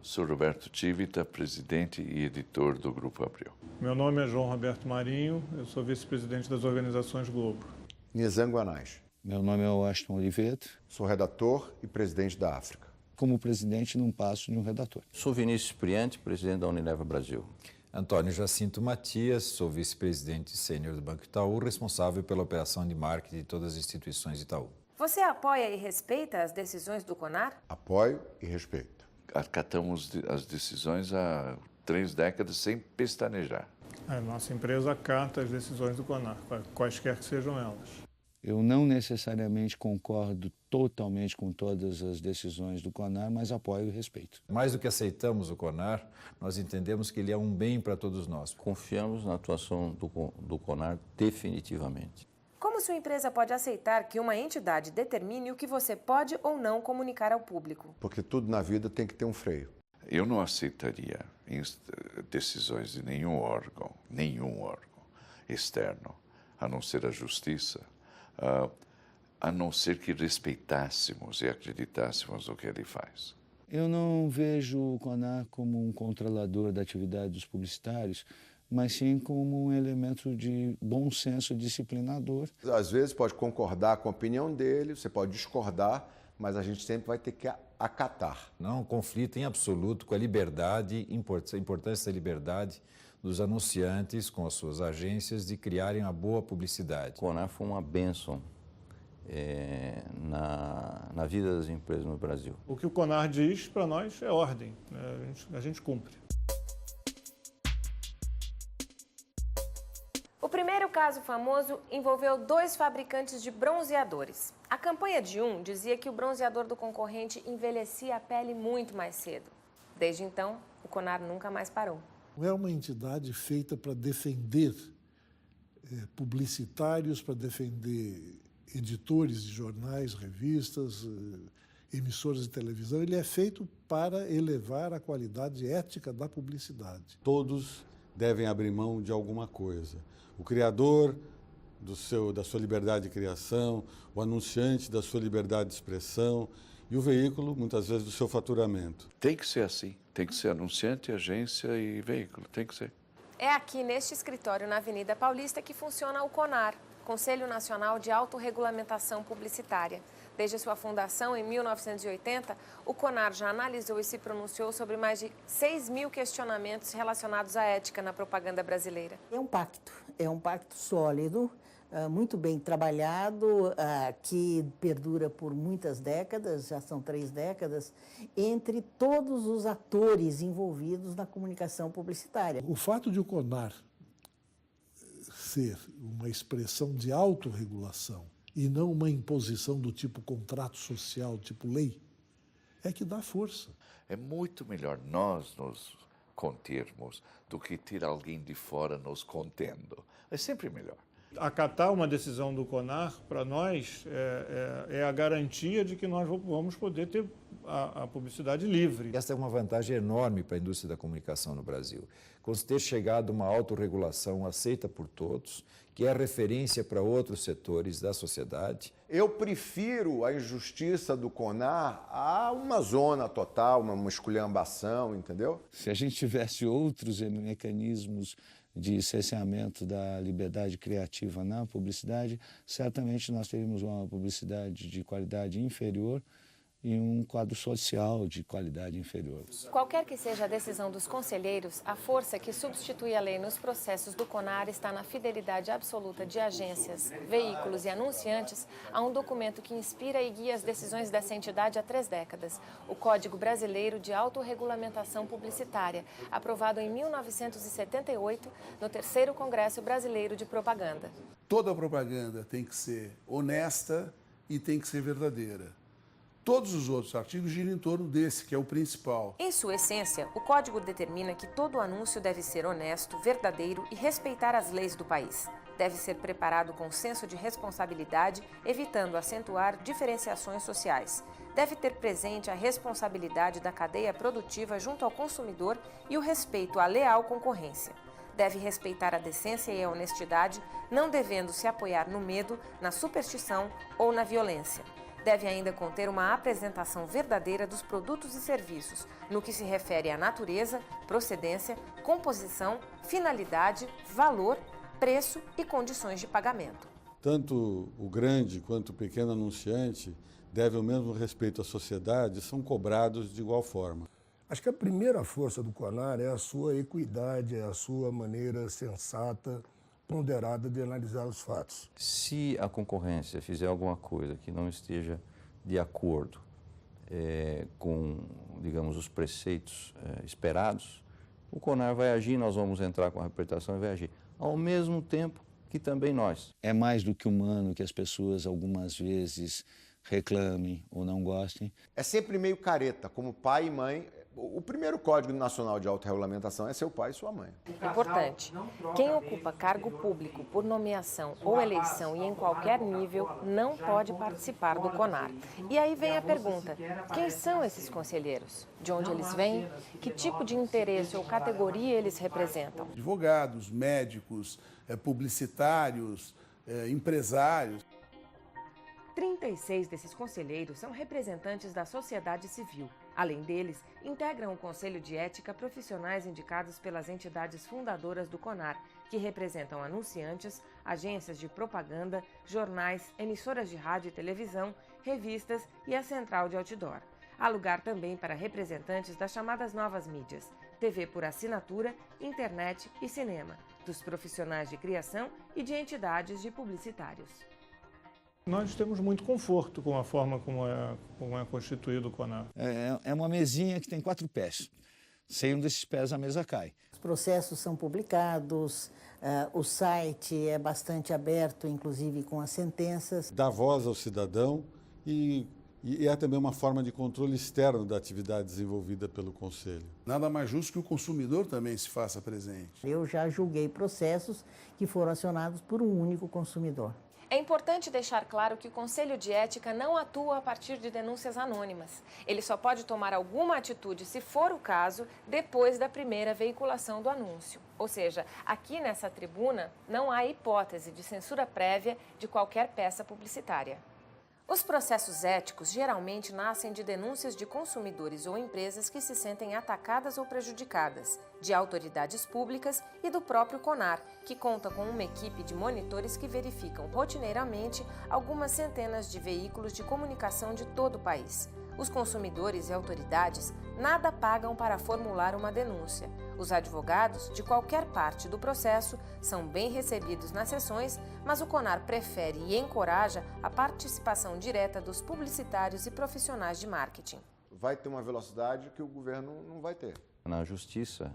Sou Roberto Tivita, presidente e editor do Grupo Abril. Meu nome é João Roberto Marinho, eu sou vice-presidente das organizações Globo. Nizam Guanais. Meu nome é Washington Oliveto. Sou redator e presidente da África. Como presidente, não passo de um redator. Sou Vinícius Priante, presidente da Unilever Brasil. Antônio Jacinto Matias, sou vice-presidente sênior do Banco Itaú, responsável pela operação de marketing de todas as instituições Itaú. Você apoia e respeita as decisões do CONAR? Apoio e respeito. Acatamos as decisões há 3 décadas sem pestanejar. A nossa empresa acata as decisões do CONAR, quaisquer que sejam elas. Eu não necessariamente concordo totalmente com todas as decisões do CONAR, mas apoio e respeito. Mais do que aceitamos o CONAR, nós entendemos que ele é um bem para todos nós. Confiamos na atuação do CONAR definitivamente. Como sua empresa pode aceitar que uma entidade determine o que você pode ou não comunicar ao público? Porque tudo na vida tem que ter um freio. Eu não aceitaria decisões de nenhum órgão externo, a não ser a justiça, a não ser que respeitássemos e acreditássemos no que ele faz. Eu não vejo o CONAR como um controlador da atividade dos publicitários, mas sim como um elemento de bom senso disciplinador. Às vezes pode concordar com a opinião dele, você pode discordar, mas a gente sempre vai ter que acatar. Não um conflito em absoluto com a liberdade, a importância da liberdade dos anunciantes com as suas agências de criarem uma boa publicidade. O CONAR foi uma bênção na vida das empresas no Brasil. O que o CONAR diz para nós é ordem, a gente cumpre. O primeiro caso famoso envolveu 2 fabricantes de bronzeadores. A campanha de um dizia que o bronzeador do concorrente envelhecia a pele muito mais cedo. Desde então, o CONAR nunca mais parou. É uma entidade feita para defender publicitários, para defender editores de jornais, revistas, emissoras de televisão. Ele é feito para elevar a qualidade ética da publicidade. Todos devem abrir mão de alguma coisa. O criador da sua liberdade de criação, o anunciante da sua liberdade de expressão e o veículo, muitas vezes, do seu faturamento. Tem que ser assim. Tem que ser anunciante, agência e veículo. Tem que ser. É aqui neste escritório na Avenida Paulista que funciona o CONAR, Conselho Nacional de Autorregulamentação Publicitária. Desde sua fundação, em 1980, o CONAR já analisou e se pronunciou sobre mais de 6.000 questionamentos relacionados à ética na propaganda brasileira. É um pacto sólido, muito bem trabalhado, que perdura por muitas décadas, já são 3 décadas, entre todos os atores envolvidos na comunicação publicitária. O fato de o CONAR ser uma expressão de autorregulação e não uma imposição do tipo contrato social, tipo lei, é que dá força. É muito melhor nós nos contermos do que ter alguém de fora nos contendo. É sempre melhor. Acatar uma decisão do CONAR, para nós, é a garantia de que nós vamos poder ter a publicidade livre. Essa é uma vantagem enorme para a indústria da comunicação no Brasil. Com ter chegado a uma autorregulação aceita por todos, que é referência para outros setores da sociedade. Eu prefiro a injustiça do CONAR a uma zona total, uma esculhambação, entendeu? Se a gente tivesse outros mecanismos de cerceamento da liberdade criativa na publicidade, certamente nós teríamos uma publicidade de qualidade inferior e um quadro social de qualidade inferior. Qualquer que seja a decisão dos conselheiros, a força que substitui a lei nos processos do CONAR está na fidelidade absoluta de agências, veículos e anunciantes a um documento que inspira e guia as decisões dessa entidade há 3 décadas, o Código Brasileiro de Autorregulamentação Publicitária, aprovado em 1978 no 3º Congresso Brasileiro de Propaganda. Toda propaganda tem que ser honesta e tem que ser verdadeira. Todos os outros artigos giram em torno desse, que é o principal. Em sua essência, o Código determina que todo anúncio deve ser honesto, verdadeiro e respeitar as leis do país. Deve ser preparado com senso de responsabilidade, evitando acentuar diferenciações sociais. Deve ter presente a responsabilidade da cadeia produtiva junto ao consumidor e o respeito à leal concorrência. Deve respeitar a decência e a honestidade, não devendo se apoiar no medo, na superstição ou na violência. deve ainda conter uma apresentação verdadeira dos produtos e serviços, no que se refere à natureza, procedência, composição, finalidade, valor, preço e condições de pagamento. Tanto o grande quanto o pequeno anunciante devem o mesmo respeito à sociedade, são cobrados de igual forma. Acho que a primeira força do CONAR é a sua equidade, é a sua maneira sensata, ponderada de analisar os fatos. Se a concorrência fizer alguma coisa que não esteja de acordo com, digamos, os preceitos esperados, o CONAR vai agir, nós vamos entrar com a representação e vai agir. Ao mesmo tempo que também nós. É mais do que humano que as pessoas algumas vezes reclamem ou não gostem. É sempre meio careta, como pai e mãe. O primeiro Código Nacional de Autorregulamentação é seu pai e sua mãe. Importante, quem ocupa cargo público por nomeação ou eleição e em qualquer nível não pode participar do CONAR. E aí vem a pergunta, quem são esses conselheiros? De onde eles vêm? Que tipo de interesse ou categoria eles representam? Advogados, médicos, publicitários, empresários. 36 desses conselheiros são representantes da sociedade civil. Além deles, integram o Conselho de Ética profissionais indicados pelas entidades fundadoras do CONAR, que representam anunciantes, agências de propaganda, jornais, emissoras de rádio e televisão, revistas e a central de outdoor. Há lugar também para representantes das chamadas novas mídias, TV por assinatura, internet e cinema, dos profissionais de criação e de entidades de publicitários. Nós temos muito conforto com a forma como é constituído o CONAR. É uma mesinha que tem 4 pés. Sem um desses pés, a mesa cai. Os processos são publicados, o site é bastante aberto, inclusive com as sentenças. Dá voz ao cidadão e é também uma forma de controle externo da atividade desenvolvida pelo Conselho. Nada mais justo que o consumidor também se faça presente. Eu já julguei processos que foram acionados por um único consumidor. É importante deixar claro que o Conselho de Ética não atua a partir de denúncias anônimas. Ele só pode tomar alguma atitude, se for o caso, depois da primeira veiculação do anúncio. Ou seja, aqui nessa tribuna não há hipótese de censura prévia de qualquer peça publicitária. Os processos éticos geralmente nascem de denúncias de consumidores ou empresas que se sentem atacadas ou prejudicadas, de autoridades públicas e do próprio CONAR, que conta com uma equipe de monitores que verificam rotineiramente algumas centenas de veículos de comunicação de todo o país. Os consumidores e autoridades nada pagam para formular uma denúncia. Os advogados, de qualquer parte do processo, são bem recebidos nas sessões, mas o CONAR prefere e encoraja a participação direta dos publicitários e profissionais de marketing. Vai ter uma velocidade que o governo não vai ter. Na justiça,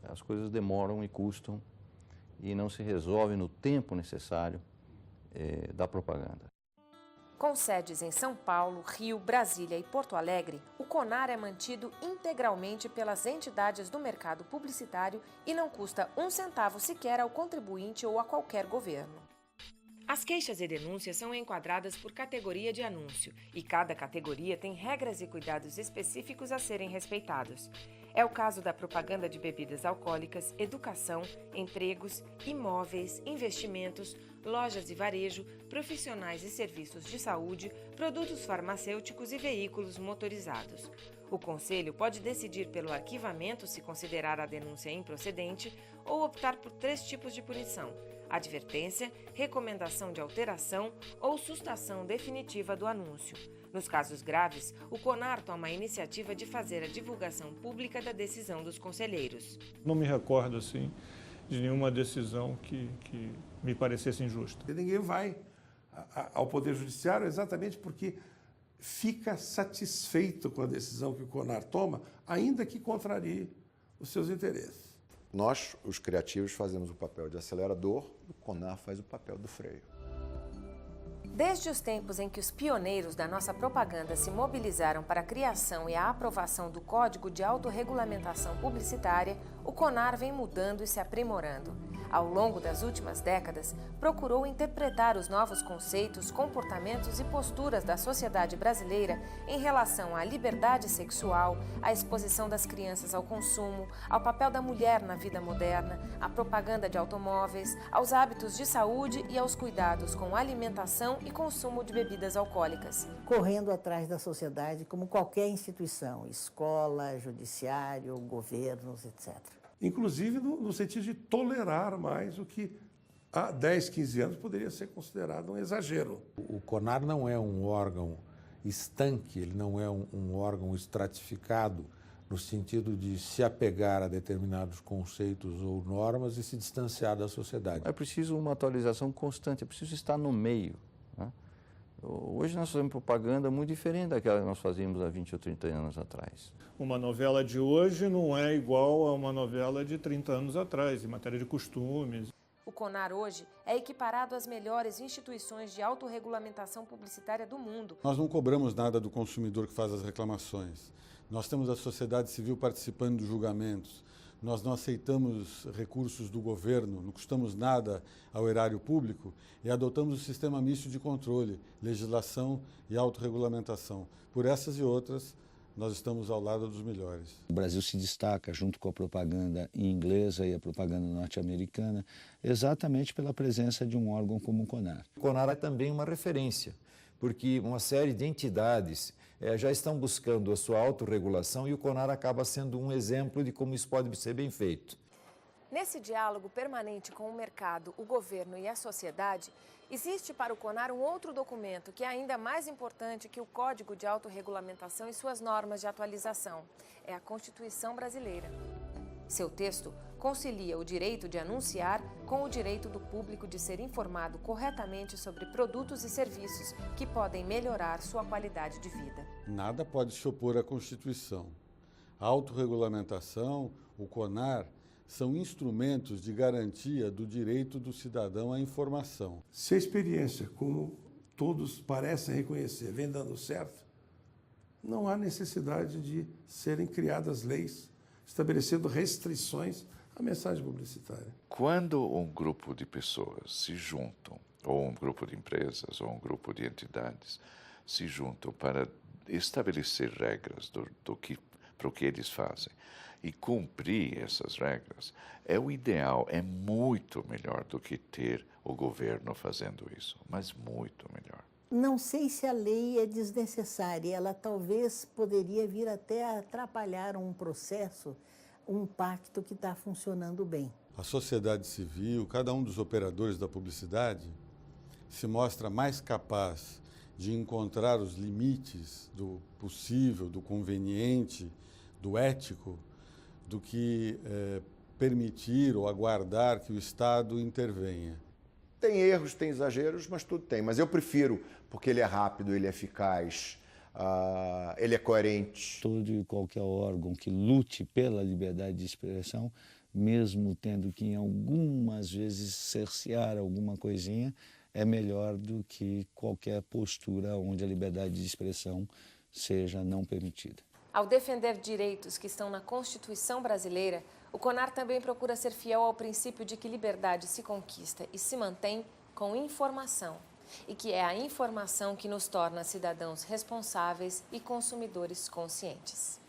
as coisas demoram e custam e não se resolve no tempo necessário da propaganda. Com sedes em São Paulo, Rio, Brasília e Porto Alegre, o CONAR é mantido integralmente pelas entidades do mercado publicitário e não custa um centavo sequer ao contribuinte ou a qualquer governo. As queixas e denúncias são enquadradas por categoria de anúncio e cada categoria tem regras e cuidados específicos a serem respeitados. É o caso da propaganda de bebidas alcoólicas, educação, empregos, imóveis, investimentos, lojas de varejo, profissionais e serviços de saúde, produtos farmacêuticos e veículos motorizados. O Conselho pode decidir pelo arquivamento se considerar a denúncia improcedente ou optar por 3 tipos de punição: advertência, recomendação de alteração ou sustação definitiva do anúncio. Nos casos graves, o CONAR toma a iniciativa de fazer a divulgação pública da decisão dos conselheiros. Não me recordo, assim, de nenhuma decisão que me parecesse injusta. Ninguém vai ao Poder Judiciário exatamente porque fica satisfeito com a decisão que o CONAR toma, ainda que contrarie os seus interesses. Nós, os criativos, fazemos o papel de acelerador, o CONAR faz o papel do freio. Desde os tempos em que os pioneiros da nossa propaganda se mobilizaram para a criação e a aprovação do Código de Autorregulamentação Publicitária, o CONAR vem mudando e se aprimorando. Ao longo das últimas décadas, procurou interpretar os novos conceitos, comportamentos e posturas da sociedade brasileira em relação à liberdade sexual, à exposição das crianças ao consumo, ao papel da mulher na vida moderna, à propaganda de automóveis, aos hábitos de saúde e aos cuidados com alimentação e consumo de bebidas alcoólicas. Correndo atrás da sociedade como qualquer instituição, escola, judiciário, governos, etc. Inclusive no sentido de tolerar mais o que há 10, 15 anos poderia ser considerado um exagero. O CONAR não é um órgão estanque, ele não é um órgão estratificado no sentido de se apegar a determinados conceitos ou normas e se distanciar da sociedade. É preciso uma atualização constante, é preciso estar no meio, né? Hoje nós fazemos propaganda muito diferente daquela que nós fazíamos há 20 ou 30 anos atrás. Uma novela de hoje não é igual a uma novela de 30 anos atrás, em matéria de costumes. O CONAR hoje é equiparado às melhores instituições de autorregulamentação publicitária do mundo. Nós não cobramos nada do consumidor que faz as reclamações. Nós temos a sociedade civil participando dos julgamentos. Nós não aceitamos recursos do governo, não custamos nada ao erário público e adotamos o sistema misto de controle, legislação e autorregulamentação. Por essas e outras, nós estamos ao lado dos melhores. O Brasil se destaca, junto com a propaganda inglesa e a propaganda norte-americana, exatamente pela presença de um órgão como o CONAR. O CONAR é também uma referência, porque uma série de entidades já estão buscando a sua autorregulação e o CONAR acaba sendo um exemplo de como isso pode ser bem feito. Nesse diálogo permanente com o mercado, o governo e a sociedade, existe para o CONAR um outro documento que é ainda mais importante que o Código de Autorregulamentação e suas normas de atualização. É a Constituição Brasileira. Seu texto concilia o direito de anunciar com o direito do público de ser informado corretamente sobre produtos e serviços que podem melhorar sua qualidade de vida. Nada pode se opor à Constituição. A autorregulamentação, o CONAR, são instrumentos de garantia do direito do cidadão à informação. Se a experiência, como todos parecem reconhecer, vem dando certo, não há necessidade de serem criadas leis estabelecendo restrições à mensagem publicitária. Quando um grupo de pessoas se juntam, ou um grupo de empresas, ou um grupo de entidades, se juntam para estabelecer regras para o que eles fazem e cumprir essas regras, é o ideal, é muito melhor do que ter o governo fazendo isso, mas muito melhor. Não sei se a lei é desnecessária, ela talvez poderia vir até a atrapalhar um processo, um pacto que está funcionando bem. A sociedade civil, cada um dos operadores da publicidade, se mostra mais capaz de encontrar os limites do possível, do conveniente, do ético, do que permitir ou aguardar que o Estado intervenha. Tem erros, tem exageros, mas tudo tem. Mas eu prefiro, porque ele é rápido, ele é eficaz, ele é coerente. Todo e qualquer órgão que lute pela liberdade de expressão, mesmo tendo que em algumas vezes cercear alguma coisinha, é melhor do que qualquer postura onde a liberdade de expressão seja não permitida. Ao defender direitos que estão na Constituição brasileira, o CONAR também procura ser fiel ao princípio de que liberdade se conquista e se mantém com informação, e que é a informação que nos torna cidadãos responsáveis e consumidores conscientes.